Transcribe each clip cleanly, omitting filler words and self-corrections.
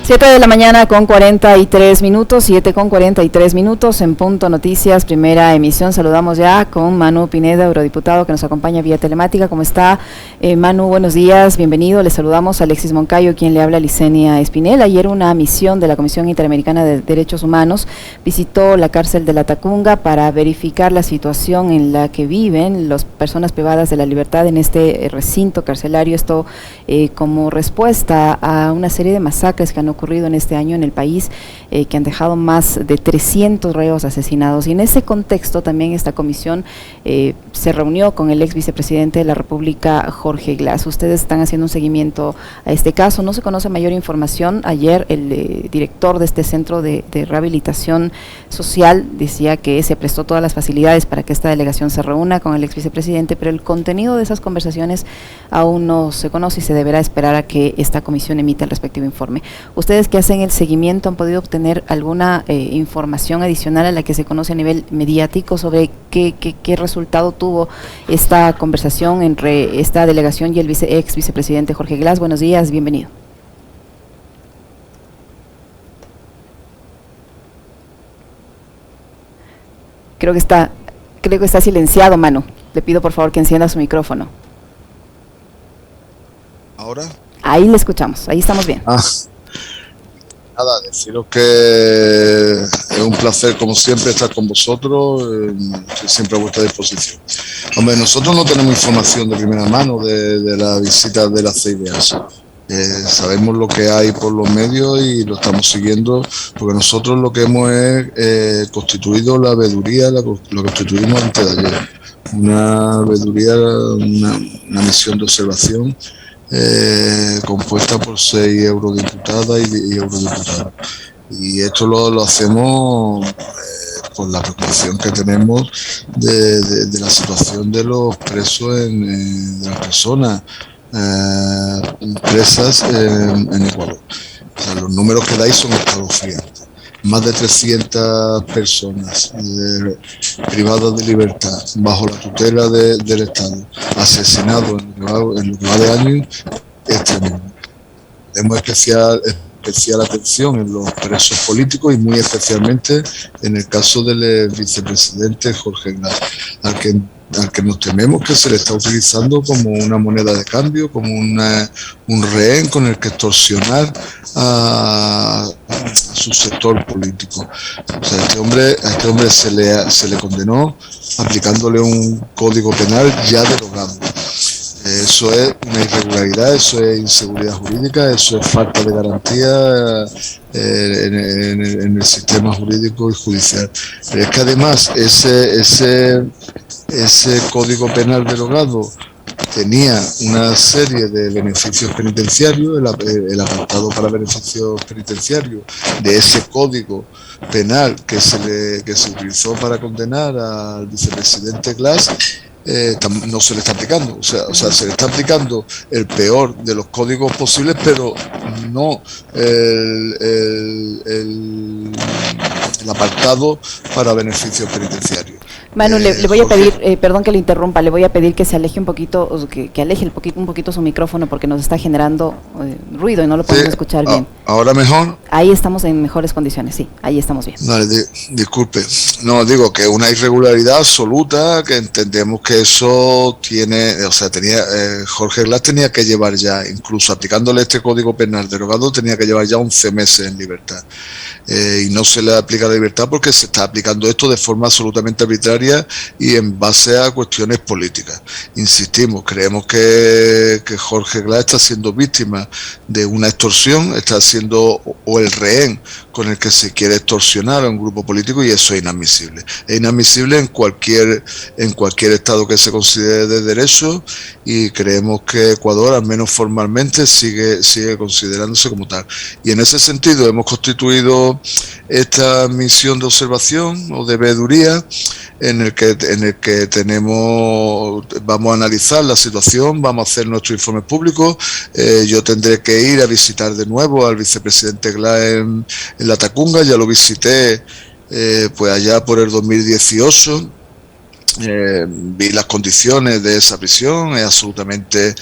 7 de la mañana con 43 minutos, 7 con 43 minutos en Punto Noticias, primera emisión. Saludamos ya con Manu Pineda, eurodiputado, que nos acompaña vía telemática. ¿Cómo está? Manu, buenos días, bienvenido. Le saludamos a Alexis Moncayo, quien le habla a Licenia Espinel. Ayer una misión de la Comisión Interamericana de Derechos Humanos visitó la cárcel de La Tacunga para verificar la situación en la que viven las personas privadas de la libertad en este recinto carcelario. Esto como respuesta a una serie de masacres que han ocurrido en este año en el país, que han dejado más de 300 reos asesinados. Y en ese contexto también esta comisión se reunió con el ex vicepresidente de la República, Jorge Glas. Ustedes están haciendo un seguimiento a este caso. No se conoce mayor información. Ayer el director de este centro de rehabilitación social decía que se prestó todas las facilidades para que esta delegación se reúna con el ex vicepresidente, pero el contenido de esas conversaciones aún no se conoce y se deberá esperar a que esta comisión emita el respectivo informe. Ustedes que hacen el seguimiento, ¿han podido obtener alguna información adicional a la que se conoce a nivel mediático sobre qué resultado tuvo esta conversación entre esta delegación y el ex vicepresidente Jorge Glas? Buenos días, bienvenido. Creo que está silenciado, Manu. Le pido por favor que encienda su micrófono. ¿Ahora? Ahí le escuchamos, ahí estamos bien. Nada, deciros que es un placer, como siempre, estar con vosotros, estoy siempre a vuestra disposición. Hombre, nosotros no tenemos información de primera mano de la visita de la CIDH. Sabemos lo que hay por los medios y lo estamos siguiendo, porque nosotros lo que hemos es constituido la veeduría, lo constituimos antes de ayer. Una veeduría, una misión de observación compuesta por 6 eurodiputadas y eurodiputados. Y esto lo hacemos por la preocupación que tenemos de la situación de los presos, de las personas presas en Ecuador. O sea, los números que dais son escalofriantes. Más de 300 personas privadas de libertad bajo la tutela del Estado, asesinados en lo que va de año, es tremendo. Tenemos especial atención en los presos políticos y muy especialmente en el caso del vicepresidente Jorge Glas, al que nos tememos que se le está utilizando como una moneda de cambio, como un rehén con el que extorsionar a su sector político. O sea, a este hombre se le condenó aplicándole un código penal ya derogado. Eso es una irregularidad, eso es inseguridad jurídica, eso es falta de garantía en el sistema jurídico y judicial. Pero es que además ese código penal derogado tenía una serie de beneficios penitenciarios, el apartado para beneficios penitenciarios de ese código penal que se utilizó para condenar al vicepresidente Glas. No se le está aplicando, o sea, se le está aplicando el peor de los códigos posibles, pero no el apartado para beneficios penitenciarios. Manu, le voy a pedir, perdón que le interrumpa, le voy a pedir que se aleje un poquito, que aleje un poquito su micrófono porque nos está generando ruido y no lo podemos escuchar bien. ¿Ahora mejor? Ahí estamos en mejores condiciones, sí, ahí estamos bien. Vale, disculpe. No, digo que es una irregularidad absoluta, que entendemos que eso Jorge Glas tenía que llevar ya, incluso aplicándole este código penal derogado, tenía que llevar ya 11 meses en libertad. Y no se le aplica la libertad porque se está aplicando esto de forma absolutamente arbitraria y en base a cuestiones políticas. Insistimos, creemos que Jorge Glas está siendo víctima de una extorsión, está siendo o el rehén con el que se quiere extorsionar a un grupo político, y eso es inadmisible. Es inadmisible en cualquier estado que se considere de derecho, y creemos que Ecuador, al menos formalmente, sigue considerándose como tal. Y en ese sentido hemos constituido esta misión de observación o de veeduría en el que vamos a analizar la situación, vamos a hacer nuestro informe público. Yo tendré que ir a visitar de nuevo al vicepresidente Glas en La Tacunga. Ya lo visité pues allá por el 2018 vi las condiciones de esa prisión, es absolutamente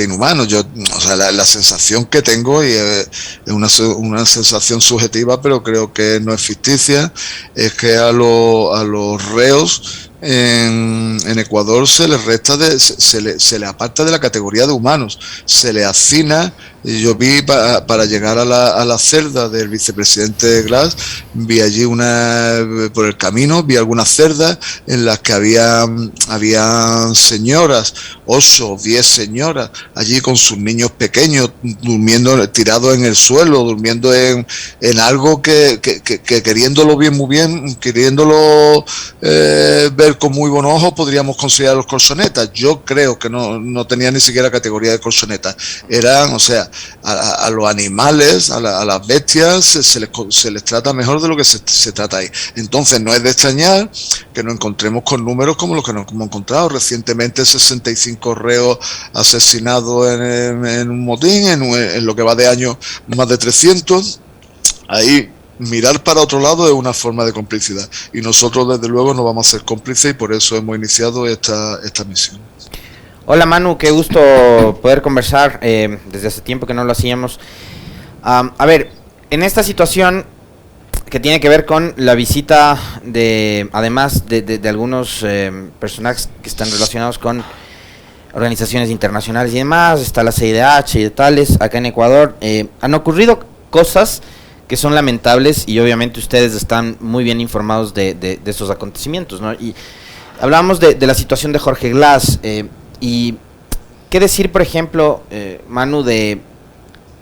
inhumano. O sea, la sensación que tengo, y es una sensación subjetiva, pero creo que no es ficticia, es que a los reos en Ecuador se les resta se le aparta de la categoría de humanos, se le hacina. Yo vi para llegar a la celda del vicepresidente Glass, vi allí por el camino, vi algunas celdas en las que había señoras, 8 o 10 señoras, allí con sus niños pequeños, durmiendo, tirados en el suelo, durmiendo en algo que queriéndolo muy bien, queriéndolo ver con muy buenos ojos, podríamos considerar los colchonetas. Yo creo que no tenían ni siquiera categoría de colchonetas. Eran, o sea, a los animales, a las bestias, se les trata mejor de lo que se trata ahí. Entonces no es de extrañar que nos encontremos con números como los que nos hemos encontrado recientemente: 65 reos asesinados en un motín, en lo que va de año más de 300. Ahí mirar para otro lado es una forma de complicidad, y nosotros desde luego no vamos a ser cómplices, y por eso hemos iniciado esta misión. Hola Manu, qué gusto poder conversar, desde hace tiempo que no lo hacíamos. A ver, en esta situación que tiene que ver con la visita además de algunos personajes que están relacionados con organizaciones internacionales y demás, está la CIDH y de tales, acá en Ecuador, han ocurrido cosas que son lamentables, y obviamente ustedes están muy bien informados de esos acontecimientos, ¿no? Y hablábamos de la situación de Jorge Glass, y qué decir, por ejemplo, Manu, de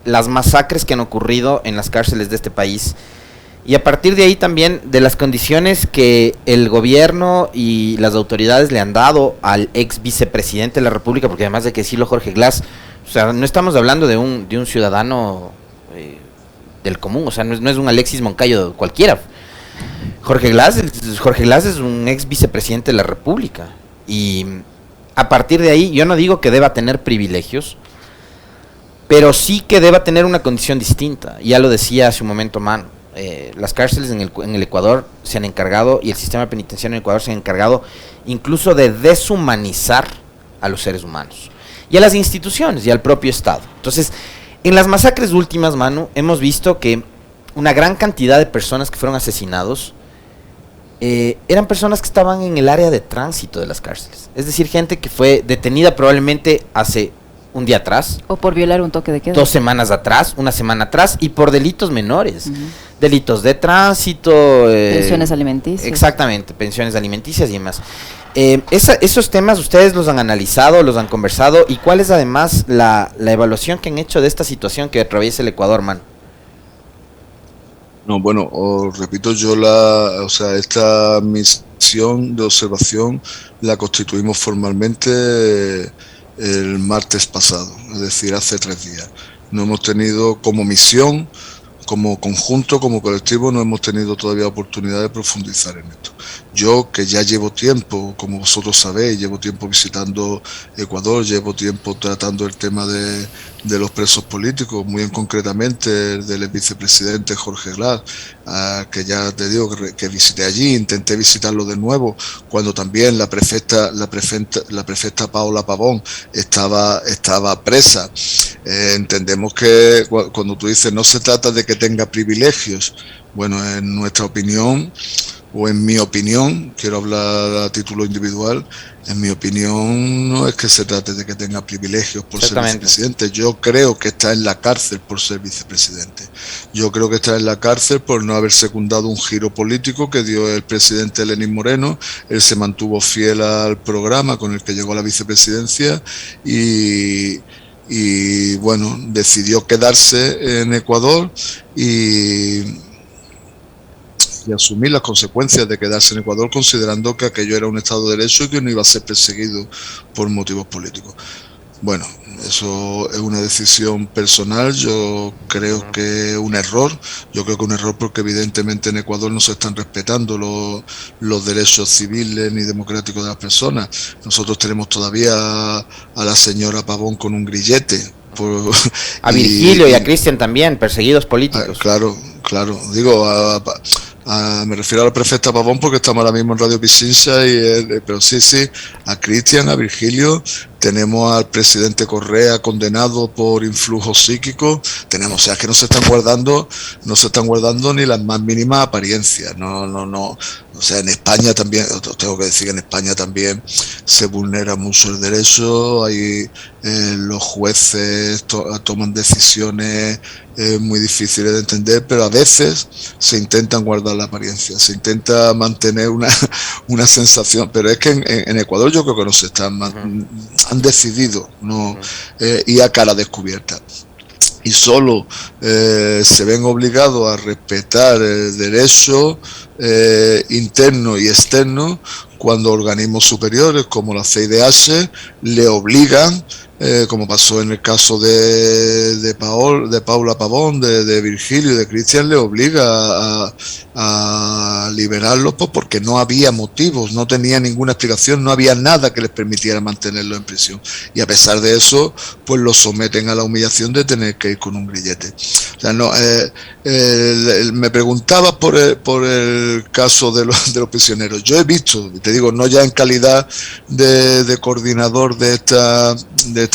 las masacres que han ocurrido en las cárceles de este país, y a partir de ahí también de las condiciones que el gobierno y las autoridades le han dado al ex vicepresidente de la República, porque además de que decirlo, Jorge Glass, o sea, no estamos hablando de un ciudadano del común, o sea, no es un Alexis Moncayo cualquiera. Jorge Glass es un ex vicepresidente de la República, y a partir de ahí yo no digo que deba tener privilegios, pero sí que deba tener una condición distinta. Ya lo decía hace un momento Manu, las cárceles en el Ecuador se han encargado, y el sistema penitenciario en Ecuador se ha encargado incluso de deshumanizar a los seres humanos, y a las instituciones, y al propio Estado. Entonces, en las masacres últimas, Manu, hemos visto que una gran cantidad de personas que fueron asesinados eran personas que estaban en el área de tránsito de las cárceles. Es decir, gente que fue detenida probablemente hace un día atrás. O por violar un toque de queda. 2 semanas atrás, una semana atrás, y por delitos menores. Delitos de tránsito. Pensiones alimenticias. Exactamente, pensiones alimenticias y demás. Esos temas ustedes los han analizado, los han conversado, y cuál es además la evaluación que han hecho de esta situación que atraviesa el Ecuador, man. No, bueno, os repito, esta misión de observación la constituimos formalmente el martes pasado, es decir, hace 3 días. No hemos tenido como misión, como conjunto, como colectivo, no hemos tenido todavía oportunidad de profundizar en esto. Yo, que ya llevo tiempo, como vosotros sabéis, llevo tiempo visitando Ecuador, llevo tiempo tratando el tema de los presos políticos, muy concretamente el del vicepresidente Jorge Glass, que ya te digo que visité allí, intenté visitarlo de nuevo, cuando también la prefecta Paola Pavón estaba presa. Entendemos que cuando tú dices no se trata de que tenga privilegios, bueno, en nuestra opinión, o en mi opinión, quiero hablar a título individual, en mi opinión no es que se trate de que tenga privilegios por ser vicepresidente. Yo creo que está en la cárcel por ser vicepresidente. Yo creo que está en la cárcel por no haber secundado un giro político que dio el presidente Lenín Moreno. Él se mantuvo fiel al programa con el que llegó a la vicepresidencia, y bueno, decidió quedarse en Ecuador y asumir las consecuencias de quedarse en Ecuador, considerando que aquello era un Estado de Derecho y que no iba a ser perseguido por motivos políticos. Bueno, eso es una decisión personal. Yo creo que es un error. Yo creo que un error porque evidentemente en Ecuador no se están respetando los derechos civiles ni democráticos de las personas. Nosotros tenemos todavía a la señora Pavón con un grillete. A Virgilio y a Cristian también, perseguidos políticos. Claro. Digo, me refiero a la prefecta Pavón porque estamos ahora mismo en Radio Pichincha, pero sí, a Cristian, a Virgilio, tenemos al presidente Correa condenado por influjo psíquico, tenemos, o sea, que no se están guardando ni las más mínimas apariencias, no, o sea, en España también, os tengo que decir que en España también se vulnera mucho el derecho, hay los jueces toman decisiones muy difíciles de entender, pero a veces se intentan guardar la apariencia, se intenta mantener una sensación, pero es que en Ecuador yo creo que no se están, han decidido no ir a cara descubierta. Y solo se ven obligados a respetar el derecho interno y externo cuando organismos superiores como la CIDH le obligan, como pasó en el caso de Paula Pavón, de Virgilio y de Cristian, le obliga a liberarlos porque no había motivos, no tenía ninguna explicación, no había nada que les permitiera mantenerlos en prisión. Y a pesar de eso, pues los someten a la humillación de tener que ir con un grillete. O sea, no, me preguntaba por el caso de los prisioneros. Yo he visto, te digo, no ya en calidad de coordinador de esta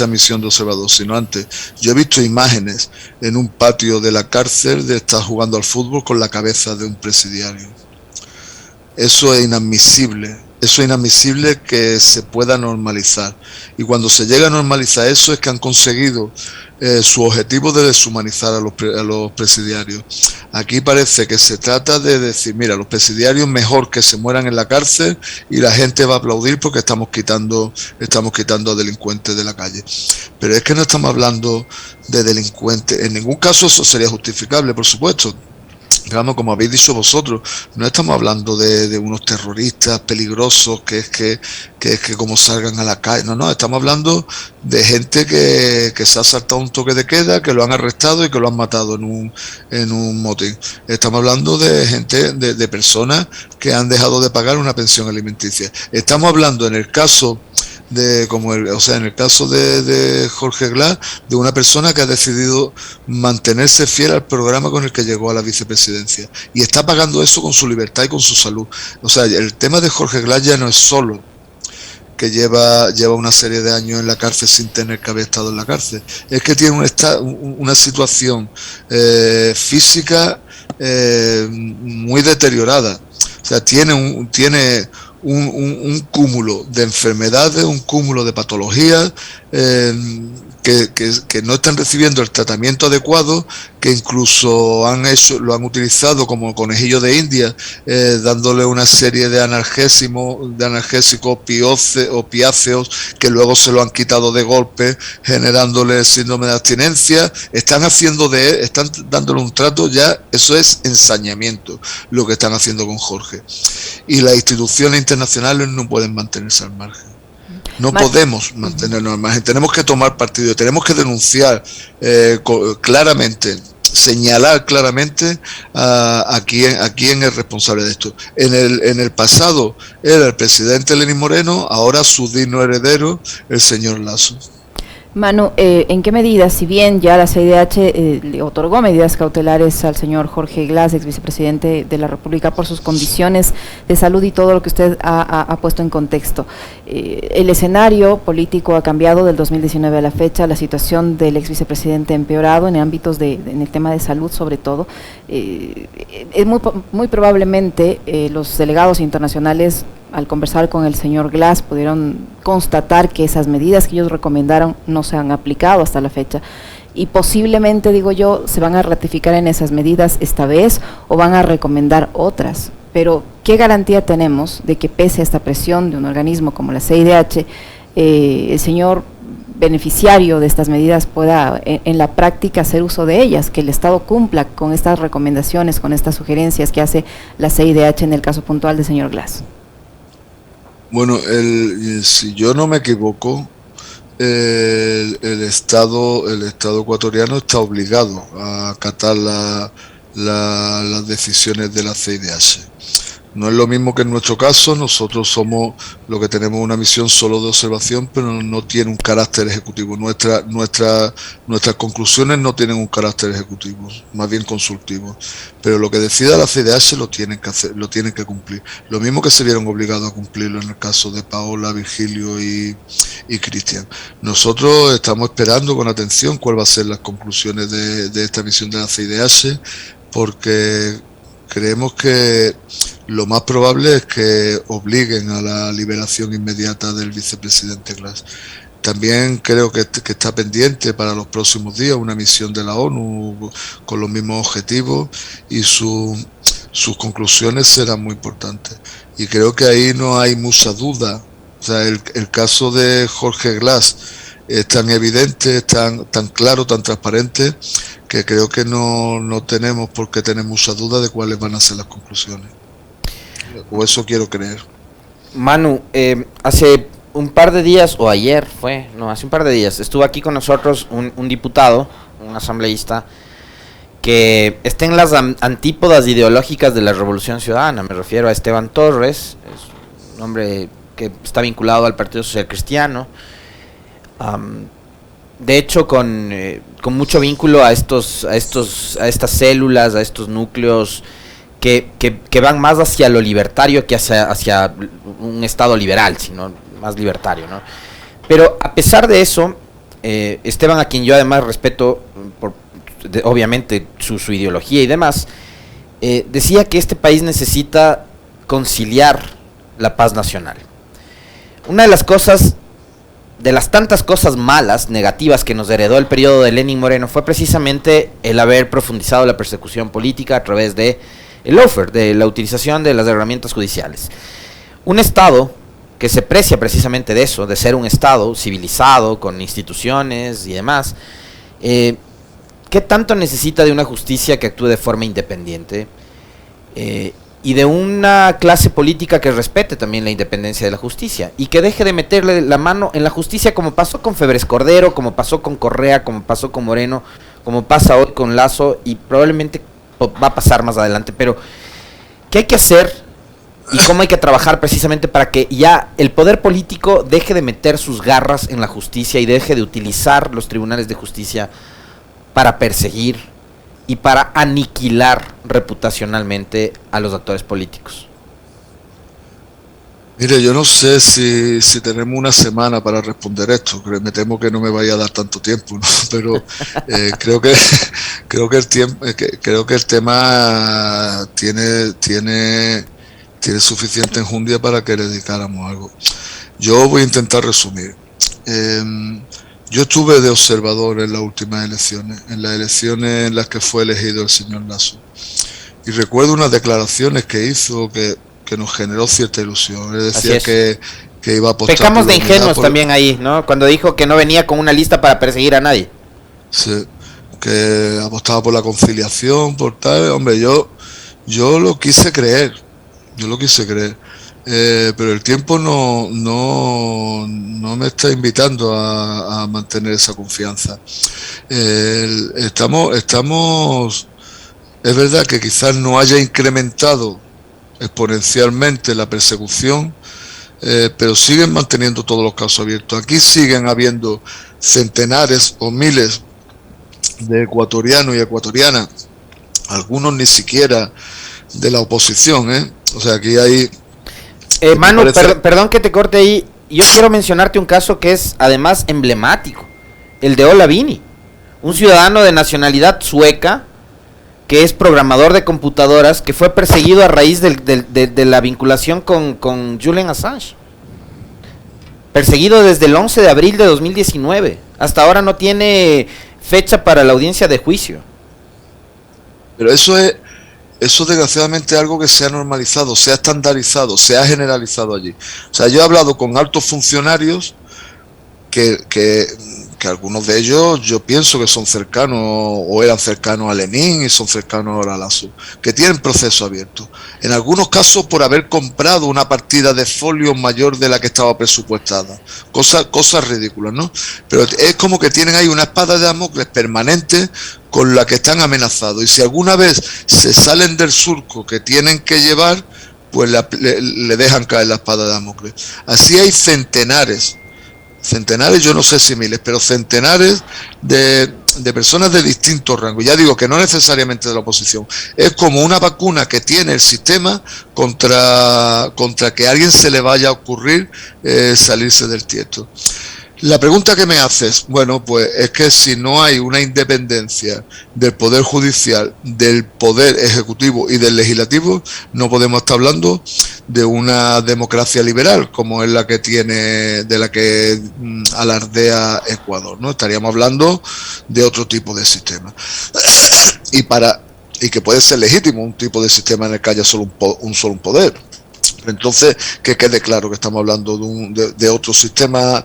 misión de observador, sino antes. Yo he visto imágenes en un patio de la cárcel de estar jugando al fútbol con la cabeza de un presidiario. Eso es inadmisible. Eso es inadmisible que se pueda normalizar. Y cuando se llega a normalizar eso es que han conseguido su objetivo de deshumanizar a los presidiarios. Aquí parece que se trata de decir, mira, los presidiarios mejor que se mueran en la cárcel y la gente va a aplaudir porque estamos quitando a delincuentes de la calle. Pero es que no estamos hablando de delincuentes. En ningún caso eso sería justificable, por supuesto. Digamos, como habéis dicho vosotros, no estamos hablando de unos terroristas peligrosos que es que como salgan a la calle, no, estamos hablando de gente que se ha saltado un toque de queda, que lo han arrestado y que lo han matado en un motín. Estamos hablando de gente, de personas que han dejado de pagar una pensión alimenticia. Estamos hablando en el caso en el caso de Jorge Glass, de una persona que ha decidido mantenerse fiel al programa con el que llegó a la vicepresidencia y está pagando eso con su libertad y con su salud. O sea, el tema de Jorge Glass ya no es solo que lleva una serie de años en la cárcel sin tener que haber estado en la cárcel, es que tiene una situación física muy deteriorada. O sea, tiene un cúmulo de enfermedades, un cúmulo de patologías que no están recibiendo el tratamiento adecuado, que incluso lo han utilizado como conejillo de India, dándole una serie de analgésicos opiáceos que luego se lo han quitado de golpe, generándole síndrome de abstinencia. Están dándole un trato ya, eso es ensañamiento lo que están haciendo con Jorge. Y las instituciones internacionales no pueden mantenerse al margen. No podemos mantenernos al margen, tenemos que tomar partido, tenemos que denunciar claramente, señalar claramente a quién es responsable de esto. En el pasado era el presidente Lenín Moreno, ahora su digno heredero, el señor Lasso. Manu, ¿en qué medida, si bien ya la CIDH le otorgó medidas cautelares al señor Jorge Glass, ex vicepresidente de la República, por sus condiciones de salud y todo lo que usted ha puesto en contexto, el escenario político ha cambiado del 2019 a la fecha, la situación del ex vicepresidente ha empeorado en ámbitos en el tema de salud sobre todo, es muy probablemente los delegados internacionales, al conversar con el señor Glass, pudieron constatar que esas medidas que ellos recomendaron no se han aplicado hasta la fecha y posiblemente, digo yo, se van a ratificar en esas medidas esta vez o van a recomendar otras. Pero, ¿qué garantía tenemos de que pese a esta presión de un organismo como la CIDH, el señor beneficiario de estas medidas pueda en la práctica hacer uso de ellas, que el Estado cumpla con estas recomendaciones, con estas sugerencias que hace la CIDH en el caso puntual del señor Glass? Bueno, si yo no me equivoco, el Estado ecuatoriano está obligado a acatar las decisiones de la CIDH. No es lo mismo que en nuestro caso, nosotros somos lo que tenemos una misión solo de observación, pero no tiene un carácter ejecutivo. Nuestras conclusiones no tienen un carácter ejecutivo, más bien consultivo. Pero lo que decida la CIDH lo tienen que hacer, lo tienen que cumplir. Lo mismo que se vieron obligados a cumplirlo en el caso de Paola, Virgilio y Cristian. Nosotros estamos esperando con atención cuál va a ser las conclusiones de esta misión de la CIDH, porque creemos que lo más probable es que obliguen a la liberación inmediata del vicepresidente Glass. También creo que está pendiente para los próximos días una misión de la ONU con los mismos objetivos, y sus conclusiones serán muy importantes. Y creo que ahí no hay mucha duda. O sea, el caso de Jorge Glass es tan evidente, tan claro, tan transparente, que creo que no tenemos por qué tener mucha duda de cuáles van a ser las conclusiones. O eso quiero creer. Manu, hace un par de días, o ayer fue, no, hace un par de días, estuvo aquí con nosotros un diputado, un asambleísta, que está en las antípodas ideológicas de la Revolución Ciudadana. Me refiero a Esteban Torres, es un hombre que está vinculado al Partido Social Cristiano, de hecho con mucho vínculo a estas células, a estos núcleos que van más hacia lo libertario que hacia un Estado liberal, sino más libertario, ¿no? Pero a pesar de eso, Esteban, a quien yo además respeto por obviamente su ideología y demás, decía que este país necesita conciliar la paz nacional. Una de las cosas, de las tantas cosas malas, negativas que nos heredó el periodo de Lenín Moreno, fue precisamente el haber profundizado la persecución política a través de el lawfare, de la utilización de las herramientas judiciales. Un Estado que se precia precisamente de eso, de ser un Estado civilizado, con instituciones y demás, ¿qué tanto necesita de una justicia que actúe de forma independiente? Y de una clase política que respete también la independencia de la justicia y que deje de meterle la mano en la justicia, como pasó con Febres Cordero, como pasó con Correa, como pasó con Moreno, como pasa hoy con Lasso y probablemente va a pasar más adelante. Pero ¿qué hay que hacer y cómo hay que trabajar precisamente para que ya el poder político deje de meter sus garras en la justicia y deje de utilizar los tribunales de justicia para perseguir y para aniquilar reputacionalmente a los actores políticos? Mire, yo no sé si tenemos una semana para responder esto. Me temo que no me vaya a dar tanto tiempo, ¿no? Pero creo que el tema tiene suficiente enjundia para que le dedicáramos algo. Yo voy a intentar resumir. Yo estuve de observador en las últimas elecciones, en las elecciones en las que fue elegido el señor Lasso, y recuerdo unas declaraciones que hizo que nos generó cierta ilusión. Él decía que iba a apostar. Pecamos de ingenuos también ahí, ¿no? Cuando dijo que no venía con una lista para perseguir a nadie. Sí, que apostaba por la conciliación, por tal. Hombre, yo lo quise creer, pero el tiempo no me está invitando a mantener esa confianza. Estamos, es verdad que quizás no haya incrementado exponencialmente la persecución, pero siguen manteniendo todos los casos abiertos. Aquí siguen habiendo centenares o miles de ecuatorianos y ecuatorianas, algunos ni siquiera de la oposición, O sea, aquí hay... Manu, perdón que te corte ahí. Yo quiero mencionarte un caso que es además emblemático, el de Ola Vini, un ciudadano de nacionalidad sueca que es programador de computadoras, que fue perseguido a raíz de la vinculación con Julian Assange. Perseguido desde el 11 de abril de 2019. Hasta ahora no tiene fecha para la audiencia de juicio. Pero eso desgraciadamente es algo que se ha normalizado, se ha estandarizado, se ha generalizado allí. O sea, yo he hablado con altos funcionarios que algunos de ellos yo pienso que son cercanos o eran cercanos a Lenin y son cercanos ahora a Lasso, que tienen proceso abierto. En algunos casos por haber comprado una partida de folios mayor de la que estaba presupuestada. Cosas ridículas, ¿no? Pero es como que tienen ahí una espada de Damocles permanente con la que están amenazados. Y si alguna vez se salen del surco que tienen que llevar, pues le dejan caer la espada de Damocles. Así hay centenares, yo no sé si miles, pero centenares de personas de distintos rangos. Ya digo que no necesariamente de la oposición. Es como una vacuna que tiene el sistema contra que a alguien se le vaya a ocurrir salirse del tiesto. La pregunta que me haces, bueno, pues es que si no hay una independencia del Poder Judicial, del Poder Ejecutivo y del Legislativo, no podemos estar hablando de una democracia liberal como es la que de la que alardea Ecuador, ¿no? Estaríamos hablando de otro tipo de sistema. Y que puede ser legítimo un tipo de sistema en el que haya solo un solo poder. Entonces, que quede claro que estamos hablando de otro sistema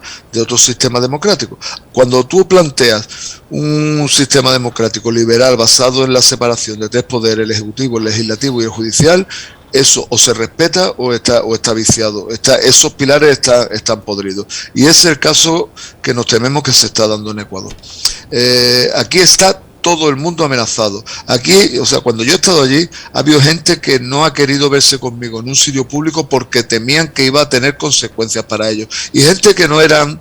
democrático. Cuando tú planteas un sistema democrático liberal basado en la separación de tres poderes, el ejecutivo, el legislativo y el judicial, eso o se respeta o está viciado. Esos pilares están podridos. Y ese es el caso que nos tememos que se está dando en Ecuador. Aquí está todo el mundo amenazado. Aquí, o sea, cuando yo he estado allí, ha habido gente que no ha querido verse conmigo en un sitio público porque temían que iba a tener consecuencias para ellos. Y gente que no eran,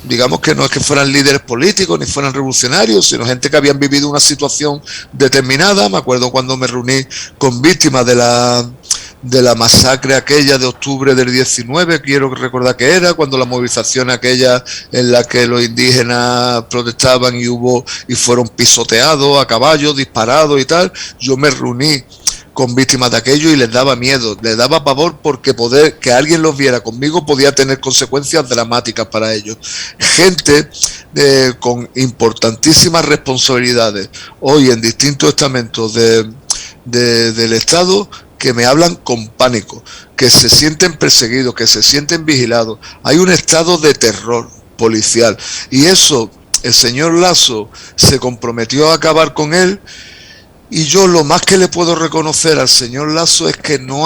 digamos que no es que fueran líderes políticos ni fueran revolucionarios, sino gente que habían vivido una situación determinada. Me acuerdo cuando me reuní con víctimas de la masacre aquella de octubre del 19, quiero recordar que era, cuando la movilización aquella en la que los indígenas protestaban y fueron pisoteados a caballo, disparados y tal. Yo me reuní con víctimas de aquello y les daba miedo, les daba pavor porque que alguien los viera conmigo podía tener consecuencias dramáticas para ellos. Gente con importantísimas responsabilidades hoy en distintos estamentos del Estado, que me hablan con pánico, que se sienten perseguidos, que se sienten vigilados. Hay un estado de terror policial y eso el señor Lasso se comprometió a acabar con él. Y yo lo más que le puedo reconocer al señor Lasso es que no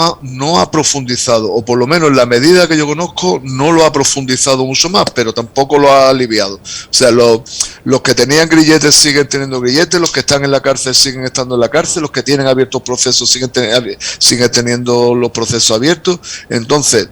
ha profundizado, o por lo menos en la medida que yo conozco, no lo ha profundizado mucho más, pero tampoco lo ha aliviado. O sea, los que tenían grilletes siguen teniendo grilletes, los que están en la cárcel siguen estando en la cárcel, los que tienen abiertos procesos siguen teniendo los procesos abiertos. Entonces,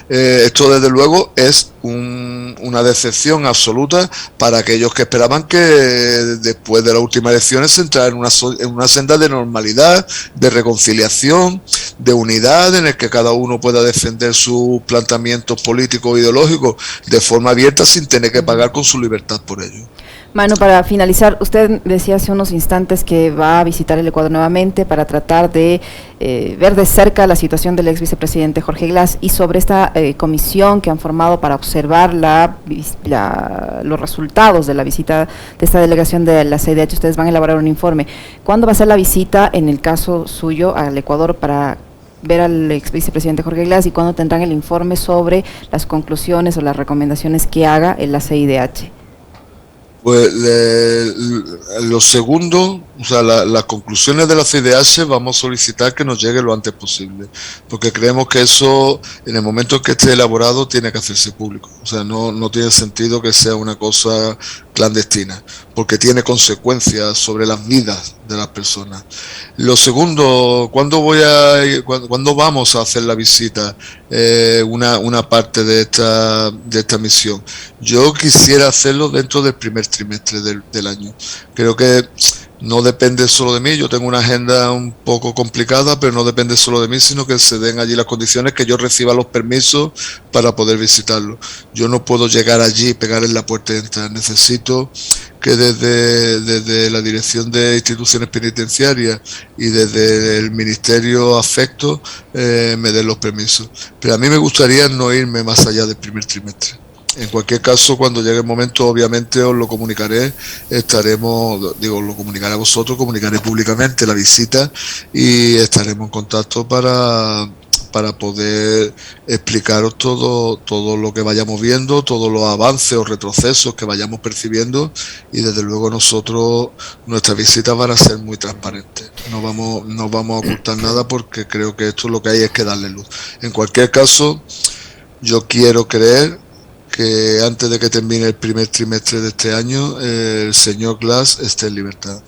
esto desde luego es una decepción absoluta para aquellos que esperaban que después de las últimas elecciones se entrara en una senda de normalidad, de reconciliación, de unidad, en el que cada uno pueda defender sus planteamientos políticos e ideológicos de forma abierta sin tener que pagar con su libertad por ello. Manu, para finalizar, usted decía hace unos instantes que va a visitar el Ecuador nuevamente para tratar de ver de cerca la situación del ex vicepresidente Jorge Glass, y sobre esta comisión que han formado para observar los resultados de la visita de esta delegación de la CIDH. Ustedes van a elaborar un informe. ¿Cuándo va a ser la visita, en el caso suyo, al Ecuador para ver al ex vicepresidente Jorge Glass, y cuándo tendrán el informe sobre las conclusiones o las recomendaciones que haga la CIDH? Pues lo segundo, o sea, las conclusiones de la CIDH vamos a solicitar que nos llegue lo antes posible, porque creemos que eso, en el momento en que esté elaborado, tiene que hacerse público. O sea, no tiene sentido que sea una cosa clandestina, porque tiene consecuencias sobre las vidas de las personas. Lo segundo, ¿cuándo vamos a hacer la visita? Una parte de esta misión. Yo quisiera hacerlo dentro del primer trimestre del año. Creo que no depende solo de mí. Yo tengo una agenda un poco complicada, pero no depende solo de mí, sino que se den allí las condiciones, que yo reciba los permisos para poder visitarlo. Yo no puedo llegar allí y pegar en la puerta y entrar. Necesito que desde la Dirección de Instituciones Penitenciarias y desde el Ministerio Afecto me den los permisos. Pero a mí me gustaría no irme más allá del primer trimestre. En cualquier caso, cuando llegue el momento, obviamente os lo comunicaré. Lo comunicaré a vosotros, comunicaré públicamente la visita y estaremos en contacto para poder explicaros todo lo que vayamos viendo, todos los avances o retrocesos que vayamos percibiendo, y desde luego nuestras visitas van a ser muy transparentes. No vamos a ocultar nada, porque creo que esto lo que hay es que darle luz. En cualquier caso, yo quiero creer que antes de que termine el primer trimestre de este año, el señor Glass esté en libertad.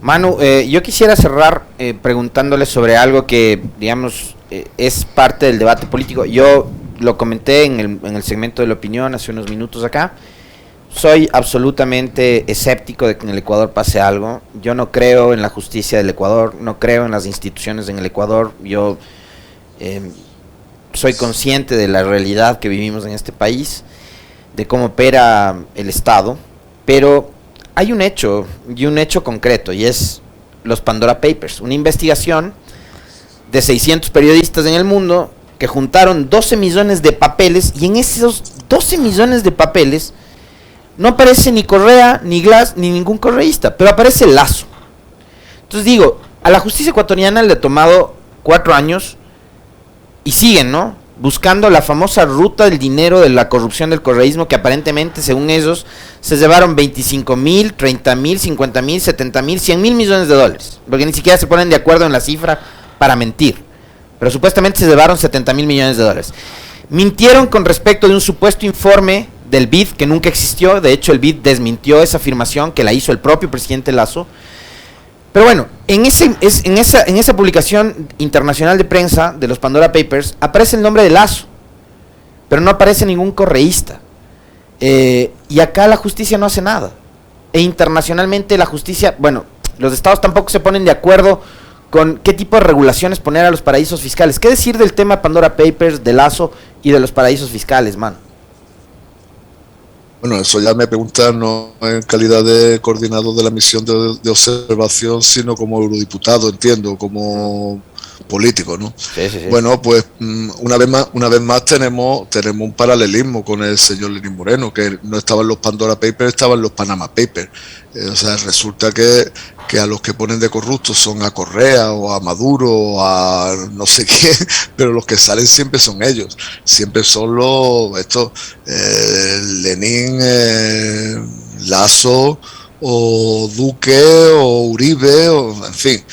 Manu, yo quisiera cerrar preguntándole sobre algo que, digamos, es parte del debate político. Yo lo comenté en el segmento de la opinión hace unos minutos acá. Soy absolutamente escéptico de que en el Ecuador pase algo. Yo no creo en la justicia del Ecuador, no creo en las instituciones en el Ecuador. Yo soy consciente de la realidad que vivimos en este país, de cómo opera el Estado, pero hay un hecho, y un hecho concreto, y es los Pandora Papers, una investigación de 600 periodistas en el mundo que juntaron 12 millones de papeles, y en esos 12 millones de papeles no aparece ni Correa, ni Glass, ni ningún correísta, pero aparece Lasso. Entonces digo, a la justicia ecuatoriana le ha tomado 4 años y siguen, ¿no?, buscando la famosa ruta del dinero de la corrupción del correísmo, que aparentemente, según ellos, se llevaron 25.000, 30.000, 50.000, 70.000, 100.000 millones de dólares, porque ni siquiera se ponen de acuerdo en la cifra para mentir, pero supuestamente se llevaron 70.000 millones de dólares. Mintieron con respecto de un supuesto informe del BID que nunca existió. De hecho, el BID desmintió esa afirmación, que la hizo el propio presidente Lasso. Pero bueno, en esa publicación internacional de prensa de los Pandora Papers aparece el nombre de Lasso, pero no aparece ningún correísta. Y acá la justicia no hace nada. E internacionalmente la justicia, bueno, los estados tampoco se ponen de acuerdo con qué tipo de regulaciones poner a los paraísos fiscales. ¿Qué decir del tema Pandora Papers, de Lasso y de los paraísos fiscales, man? Bueno, eso ya me preguntan no en calidad de coordinador de la misión de observación, sino como eurodiputado, entiendo, como político, ¿no? Sí. Bueno, pues una vez más tenemos un paralelismo con el señor Lenín Moreno, que no estaban los Pandora Papers, estaban los Panama Papers. O sea, resulta que a los que ponen de corruptos son a Correa o a Maduro o a no sé quién, pero los que salen siempre son ellos, siempre son Lenín, Lasso o Duque o Uribe, o en fin.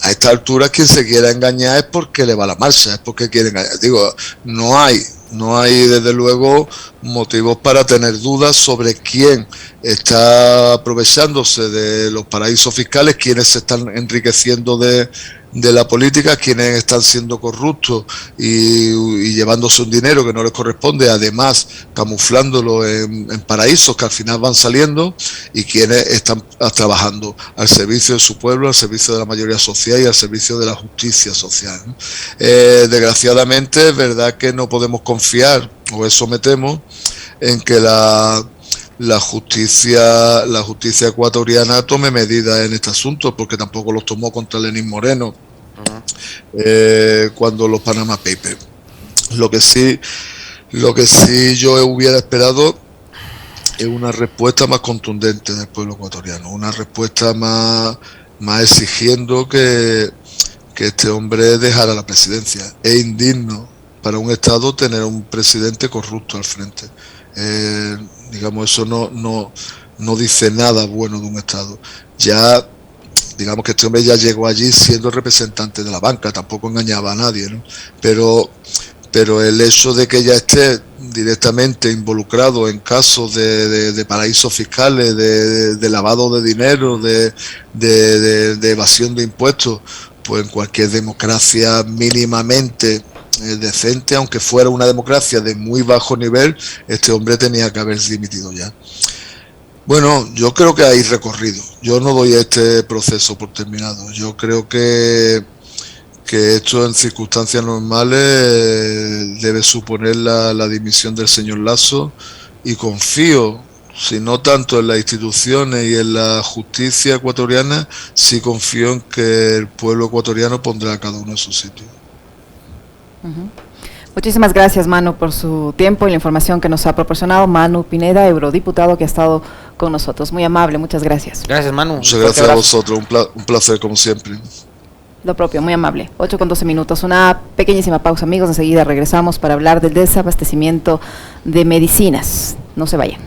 A esta altura quien se quiera engañar es porque le va la marcha, es porque quiere engañar. Digo, no hay desde luego motivos para tener dudas sobre quién está aprovechándose de los paraísos fiscales, quiénes se están enriqueciendo de la política, quienes están siendo corruptos y llevándose un dinero que no les corresponde, además camuflándolo en paraísos que al final van saliendo, y quienes están trabajando al servicio de su pueblo, al servicio de la mayoría social y al servicio de la justicia social, ¿no? Desgraciadamente es verdad que no podemos confiar, o eso me temo, en que la justicia ecuatoriana tome medidas en este asunto, porque tampoco los tomó contra Lenín Moreno cuando los Panama Papers. Lo que sí yo hubiera esperado es una respuesta más contundente del pueblo ecuatoriano, una respuesta más exigiendo que este hombre dejara la presidencia. Es indigno para un Estado tener un presidente corrupto al frente. Digamos, eso no dice nada bueno de un Estado. Ya, digamos que este hombre ya llegó allí siendo representante de la banca, tampoco engañaba a nadie, ¿no? Pero el hecho de que ya esté directamente involucrado en casos de paraísos fiscales, de lavado de dinero, de evasión de impuestos, pues en cualquier democracia mínimamente decente, aunque fuera una democracia de muy bajo nivel, este hombre tenía que haber dimitido ya. Bueno, yo creo que hay recorrido. Yo no doy este proceso por terminado. Yo creo que esto en circunstancias normales debe suponer la dimisión del señor Lasso, y confío, si no tanto en las instituciones y en la justicia ecuatoriana, sí confío en que el pueblo ecuatoriano pondrá a cada uno en su sitio. Muchísimas gracias, Manu, por su tiempo y la información que nos ha proporcionado. Manu Pineda, eurodiputado que ha estado con nosotros. Muy amable, muchas gracias. Gracias, Manu. Muchas gracias a vosotros, un placer como siempre. Lo propio, muy amable. 8:12. Una pequeñísima pausa, amigos. Enseguida regresamos para hablar del desabastecimiento de medicinas. No se vayan.